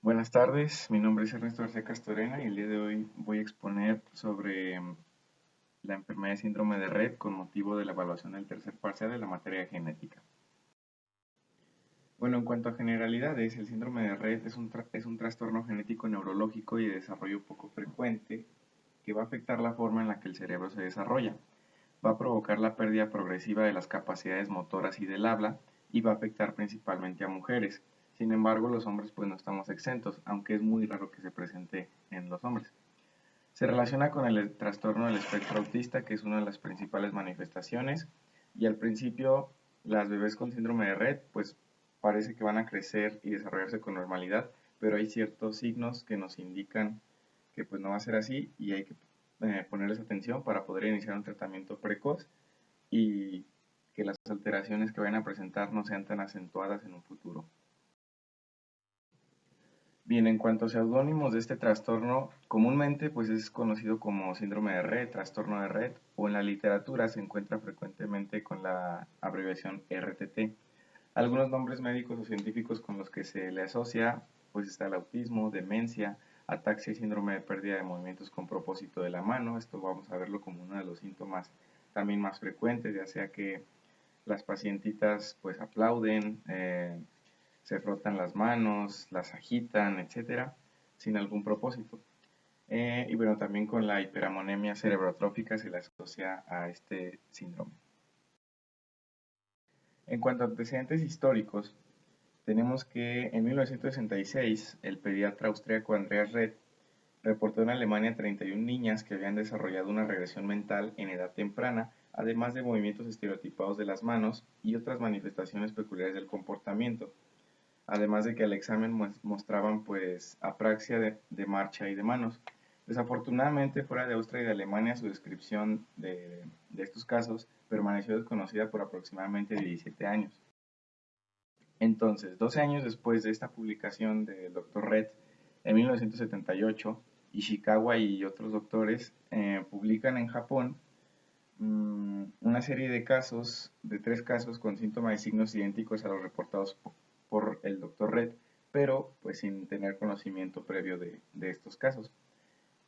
Buenas tardes, mi nombre es Ernesto García Castorena y el día de hoy voy a exponer sobre la enfermedad de síndrome de Rett con motivo de la evaluación del tercer parcial de la materia de genética. Bueno, en cuanto a generalidades, el síndrome de Rett es un trastorno genético neurológico y de desarrollo poco frecuente que va a afectar la forma en la que el cerebro se desarrolla. Va a provocar la pérdida progresiva de las capacidades motoras y del habla y va a afectar principalmente a mujeres. Sin embargo, los hombres pues no estamos exentos, aunque es muy raro que se presente en los hombres. Se relaciona con el trastorno del espectro autista, que es una de las principales manifestaciones, y al principio las bebés con síndrome de Rett pues parece que van a crecer y desarrollarse con normalidad, pero hay ciertos signos que nos indican que pues no va a ser así y hay que ponerles atención para poder iniciar un tratamiento precoz y que las alteraciones que vayan a presentar no sean tan acentuadas en un futuro. Bien, en cuanto a seudónimos de este trastorno, comúnmente pues es conocido como síndrome de Rett, trastorno de Rett, o en la literatura se encuentra frecuentemente con la abreviación RTT. Algunos nombres médicos o científicos con los que se le asocia pues está el autismo, demencia, ataxia y síndrome de pérdida de movimientos con propósito de la mano. Esto vamos a verlo como uno de los síntomas también más frecuentes, ya sea que las pacientitas pues aplauden, se frotan las manos, las agitan, etcétera, sin algún propósito. Y bueno, también con la hiperamonemia cerebrotrófica se le asocia a este síndrome. En cuanto a antecedentes históricos, tenemos que en 1966 el pediatra austríaco Andreas Rett reportó en Alemania 31 niñas que habían desarrollado una regresión mental en edad temprana, además de movimientos estereotipados de las manos y otras manifestaciones peculiares del comportamiento. Además de que al examen mostraban pues apraxia de marcha y de manos. Desafortunadamente, fuera de Austria y de Alemania, su descripción de estos casos permaneció desconocida por aproximadamente 17 años. Entonces, 12 años después de esta publicación del Dr. Rett, en 1978, Ishikawa y otros doctores publican en Japón una serie de casos, de 3 casos con síntomas y signos idénticos a los reportados por el Dr. Red, pero pues sin tener conocimiento previo de estos casos.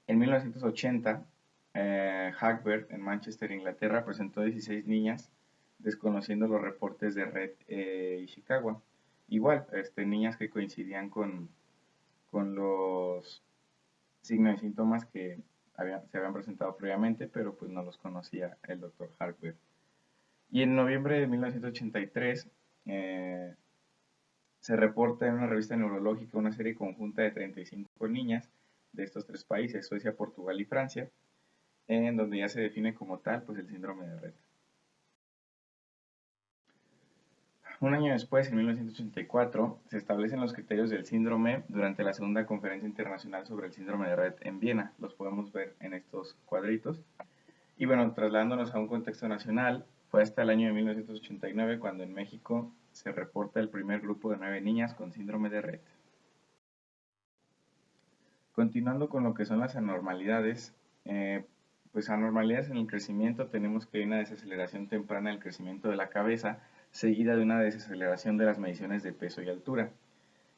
En 1980, Hagbert en Manchester, Inglaterra, presentó 16 niñas desconociendo los reportes de Red y Chicago. Igual, niñas que coincidían con los signos y síntomas que se habían presentado previamente, pero pues no los conocía el doctor Hagbert. Y en noviembre de 1983 se reporta en una revista neurológica una serie conjunta de 35 niñas de estos 3 países, Suecia, Portugal y Francia, en donde ya se define como tal pues el síndrome de Rett. Un año después, en 1984, se establecen los criterios del síndrome durante la segunda conferencia internacional sobre el síndrome de Rett en Viena. Los podemos ver en estos cuadritos. Y bueno, trasladándonos a un contexto nacional, fue hasta el año de 1989 cuando en México se reporta el primer grupo de 9 niñas con síndrome de Rett. Continuando con lo que son las anormalidades, pues anormalidades en el crecimiento tenemos que hay una desaceleración temprana del crecimiento de la cabeza, seguida de una desaceleración de las mediciones de peso y altura.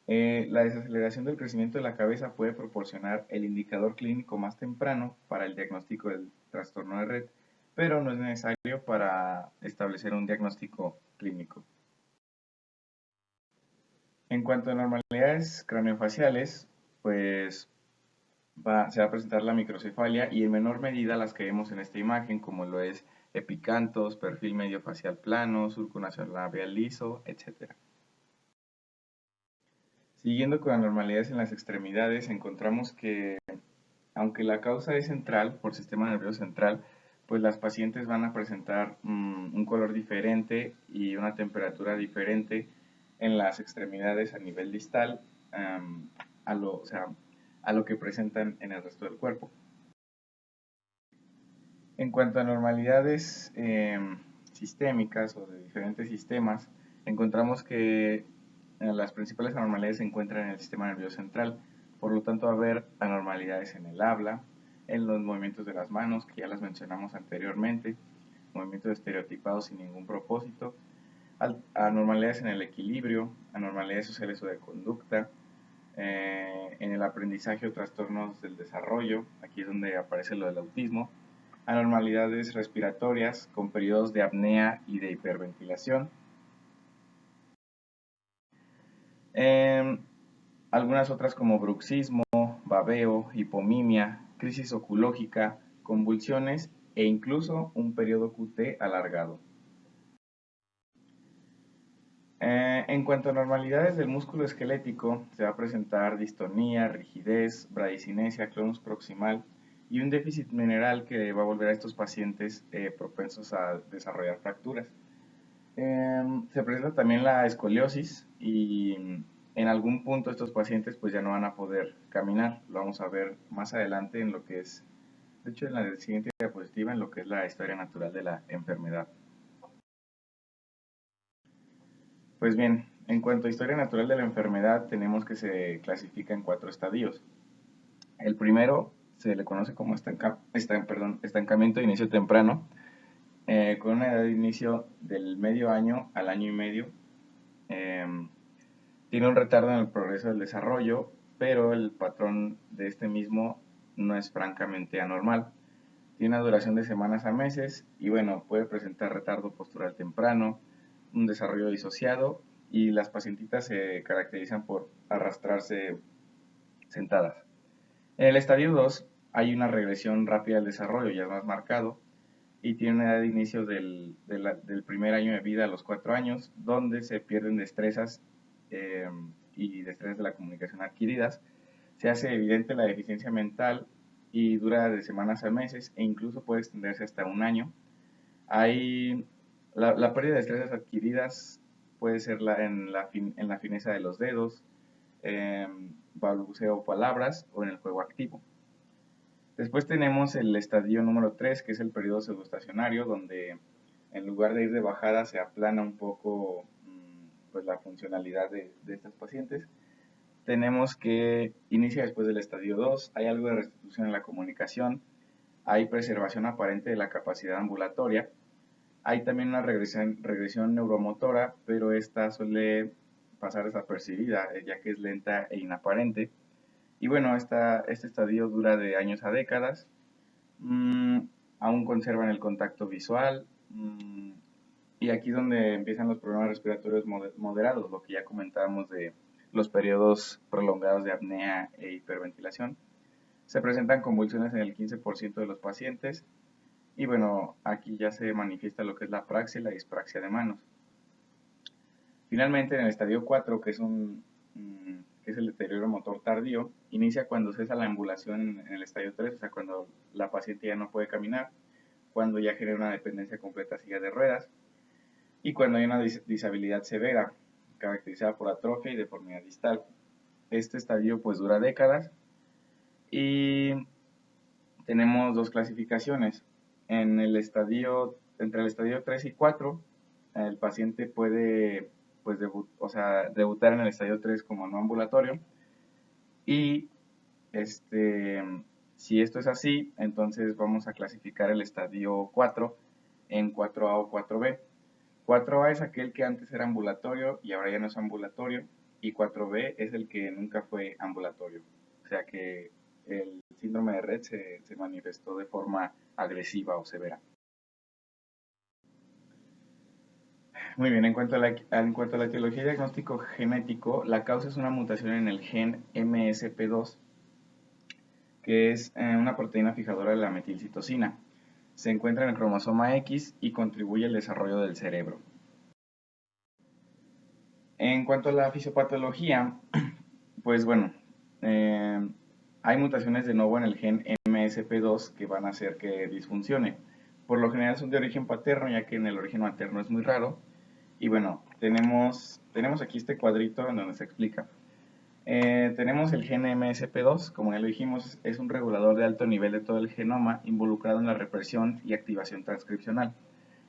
La desaceleración del crecimiento de la cabeza puede proporcionar el indicador clínico más temprano para el diagnóstico del trastorno de Rett, pero no es necesario para establecer un diagnóstico clínico. En cuanto a normalidades craneofaciales, pues se va a presentar la microcefalia y en menor medida las que vemos en esta imagen, como lo es epicantos, perfil medio facial plano, surco nasolabial liso, etc. Siguiendo con anormalidades en las extremidades, encontramos que aunque la causa es central, por sistema nervioso central, pues las pacientes van a presentar un color diferente y una temperatura diferente en las extremidades a nivel distal o sea, a lo que presentan en el resto del cuerpo. En cuanto a normalidades sistémicas o de diferentes sistemas, encontramos que las principales anormalidades se encuentran en el sistema nervioso central. Por lo tanto, va a haber anormalidades en el habla, en los movimientos de las manos, que ya las mencionamos anteriormente, movimientos estereotipados sin ningún propósito, anormalidades en el equilibrio, anormalidades sociales o de conducta, En el aprendizaje o trastornos del desarrollo, aquí es donde aparece lo del autismo, anormalidades respiratorias con periodos de apnea y de hiperventilación. Eh, Algunas otras como bruxismo, babeo, hipomimia, crisis oculógica, convulsiones e incluso un periodo QT alargado. En cuanto a normalidades del músculo esquelético, se va a presentar distonía, rigidez, bradicinesia, clonus proximal y un déficit mineral que va a volver a estos pacientes propensos a desarrollar fracturas. Se presenta también la escoliosis y en algún punto estos pacientes pues ya no van a poder caminar. Lo vamos a ver más adelante en lo que es, de hecho en la siguiente diapositiva, en lo que es la historia natural de la enfermedad. Pues bien, en cuanto a historia natural de la enfermedad, tenemos que se clasifica en 4 estadios. El primero se le conoce como estancamiento de inicio temprano, con una edad de inicio del medio año al año y medio. Eh, Tiene un retardo en el progreso del desarrollo, pero el patrón de este mismo no es francamente anormal. Tiene una duración de semanas a meses y bueno, puede presentar retardo postural temprano, un desarrollo disociado y las pacientitas se caracterizan por arrastrarse sentadas. En el estadio 2 hay una regresión rápida del desarrollo, ya es más marcado, y tiene una edad de inicio del primer año de vida a los 4 años, donde se pierden destrezas eh, y destrezas de la comunicación adquiridas. Se hace evidente la deficiencia mental y dura de semanas a meses e incluso puede extenderse hasta un año. Hay la pérdida de destrezas adquiridas puede ser en la fineza de los dedos, balbuceo palabras o en el juego activo. Después tenemos el estadio número 3, que es el periodo pseudoestacionario, donde en lugar de ir de bajada se aplana un poco pues, la funcionalidad de estas pacientes. Tenemos que inicia después del estadio 2, hay algo de restitución en la comunicación, hay preservación aparente de la capacidad ambulatoria, hay también una regresión neuromotora, pero esta suele pasar desapercibida, ya que es lenta e inaparente. Y bueno, este estadio dura de años a décadas. Mm, Aún conservan el contacto visual. Y aquí es donde empiezan los problemas respiratorios moderados, lo que ya comentábamos de los periodos prolongados de apnea e hiperventilación. Se presentan convulsiones en el 15% de los pacientes. Y bueno, aquí ya se manifiesta lo que es la praxia y la dispraxia de manos. Finalmente, en el estadio 4, que es el deterioro motor tardío, inicia cuando cesa la ambulación en el estadio 3, o sea, cuando la paciente ya no puede caminar, cuando ya genera una dependencia completa a silla de ruedas y cuando hay una disabilidad severa, caracterizada por atrofia y deformidad distal. Este estadio pues dura décadas y tenemos dos clasificaciones. Entre el estadio 3 y 4, el paciente puede pues, debutar en el estadio 3 como no ambulatorio y si esto es así, entonces vamos a clasificar el estadio 4 en 4A o 4B. 4A es aquel que antes era ambulatorio y ahora ya no es ambulatorio, y 4B es el que nunca fue ambulatorio. O sea que el síndrome de Rett se manifestó de forma agresiva o severa. Muy bien, en cuanto a la etiología diagnóstico genético, la causa es una mutación en el gen MSP2, que es una proteína fijadora de la metilcitosina. Se encuentra en el cromosoma X y contribuye al desarrollo del cerebro. En cuanto a la fisiopatología, pues bueno, eh, hay mutaciones de nuevo en el gen MSP2 que van a hacer que disfuncione. Por lo general son de origen paterno, ya que en el origen materno es muy raro. Y bueno, tenemos aquí este cuadrito en donde se explica. Tenemos el gen MSP2, como ya lo dijimos, es un regulador de alto nivel de todo el genoma involucrado en la represión y activación transcripcional.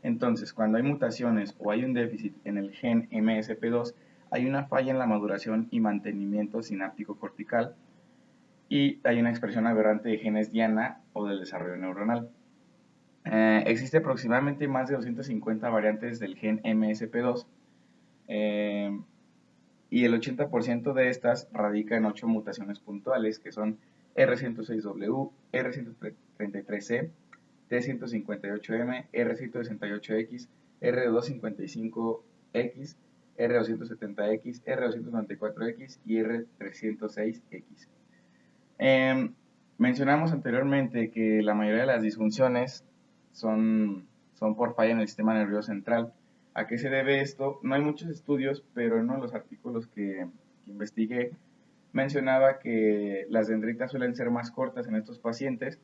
Entonces, cuando hay mutaciones o hay un déficit en el gen MSP2, hay una falla en la maduración y mantenimiento sináptico cortical y hay una expresión aberrante de genes diana o del desarrollo neuronal. Existe aproximadamente más de 250 variantes del gen MSP2. y el 80% de estas radica en 8 mutaciones puntuales, que son R106W, R133C, T158M, R168X, R255X, R270X, R294X y R306X. Mencionamos anteriormente que la mayoría de las disfunciones son por falla en el sistema nervioso central. ¿A qué se debe esto? No hay muchos estudios, pero en uno de los artículos que investigué mencionaba que las dendritas suelen ser más cortas en estos pacientes,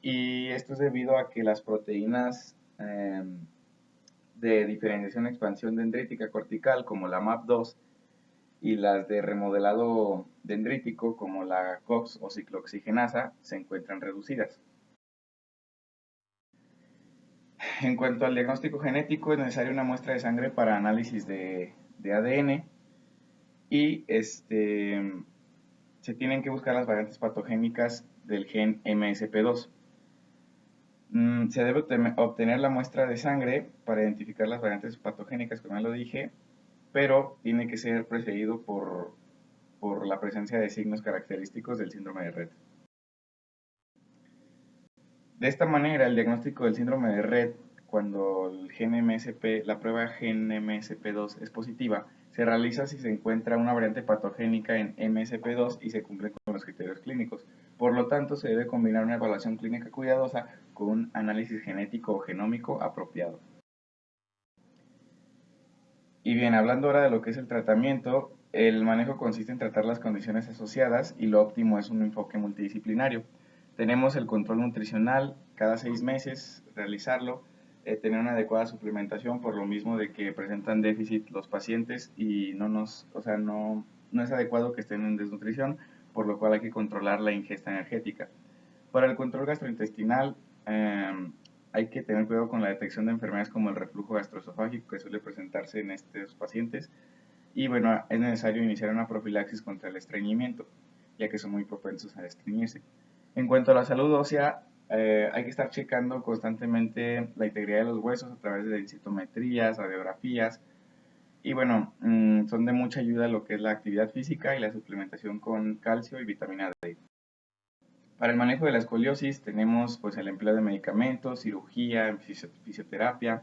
y esto es debido a que las proteínas de diferenciación e expansión dendrítica cortical, como la MAP2, y las de remodelado dendrítico, como la COX o ciclooxigenasa, se encuentran reducidas. En cuanto al diagnóstico genético, es necesaria una muestra de sangre para análisis de ADN, y se tienen que buscar las variantes patogénicas del gen MSP2. Se debe obtener la muestra de sangre para identificar las variantes patogénicas, como ya lo dije, pero tiene que ser precedido por la presencia de signos característicos del síndrome de Rett. De esta manera, el diagnóstico del síndrome de Rett, cuando el gen MSP, la prueba gen MSP2 es positiva, se realiza si se encuentra una variante patogénica en MSP2 y se cumple con los criterios clínicos. Por lo tanto, se debe combinar una evaluación clínica cuidadosa con un análisis genético o genómico apropiado. Y bien, hablando ahora de lo que es el tratamiento, el manejo consiste en tratar las condiciones asociadas, y lo óptimo es un enfoque multidisciplinario. Tenemos el control nutricional, cada 6 meses realizarlo, tener una adecuada suplementación, por lo mismo de que presentan déficit los pacientes y no es adecuado que estén en desnutrición, por lo cual hay que controlar la ingesta energética. Para el control gastrointestinal, hay que tener cuidado con la detección de enfermedades como el reflujo gastroesofágico, que suele presentarse en estos pacientes. Y bueno, es necesario iniciar una profilaxis contra el estreñimiento, ya que son muy propensos a estreñirse. En cuanto a la salud ósea, hay que estar checando constantemente la integridad de los huesos a través de densitometrías, radiografías. Y bueno, son de mucha ayuda lo que es la actividad física y la suplementación con calcio y vitamina D. Para el manejo de la escoliosis tenemos pues el empleo de medicamentos, cirugía, fisioterapia.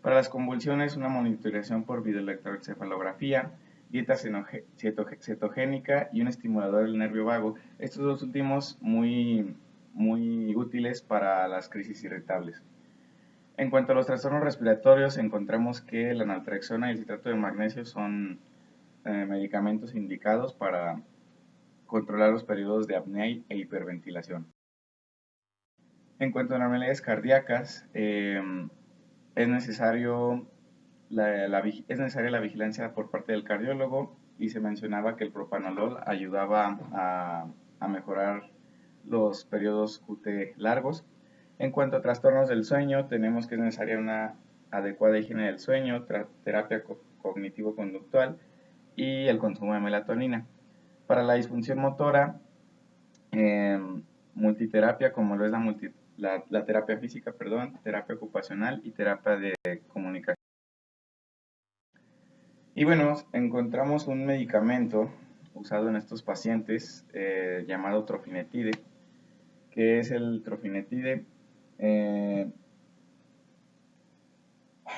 Para las convulsiones, una monitorización por videoelectroencefalografía, dieta cetogénica y un estimulador del nervio vago. Estos dos últimos muy útiles para las crisis irritables. En cuanto a los trastornos respiratorios, encontramos que la naltrexona y el citrato de magnesio son medicamentos indicados para controlar los periodos de apnea e hiperventilación. En cuanto a anormalidades cardíacas, es necesaria la vigilancia por parte del cardiólogo, y se mencionaba que el propanolol ayudaba a mejorar los periodos QT largos. En cuanto a trastornos del sueño, tenemos que es necesaria una adecuada higiene del sueño, terapia cognitivo-conductual y el consumo de melatonina. Para la disfunción motora, multiterapia, como lo es la terapia física, terapia ocupacional y terapia de comunicación. Y bueno, encontramos un medicamento usado en estos pacientes llamado trofinetide, que es el trofinetide.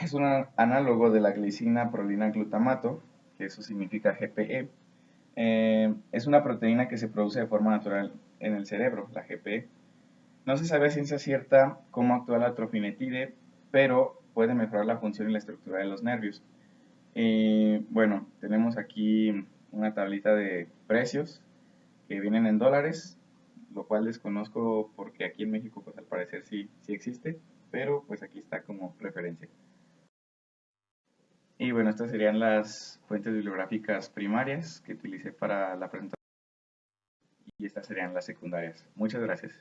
Es un análogo de la glicina prolina glutamato, que eso significa GPE. Es una proteína que se produce de forma natural en el cerebro, la GPE. No se sabe a ciencia cierta cómo actúa la trofinetide, pero puede mejorar la función y la estructura de los nervios. Bueno, tenemos aquí una tablita de precios que vienen en dólares, lo cual desconozco porque aquí en México pues al parecer sí existe, pero pues aquí está como referencia. Y bueno, estas serían las fuentes bibliográficas primarias que utilicé para la presentación, y estas serían las secundarias. Muchas gracias.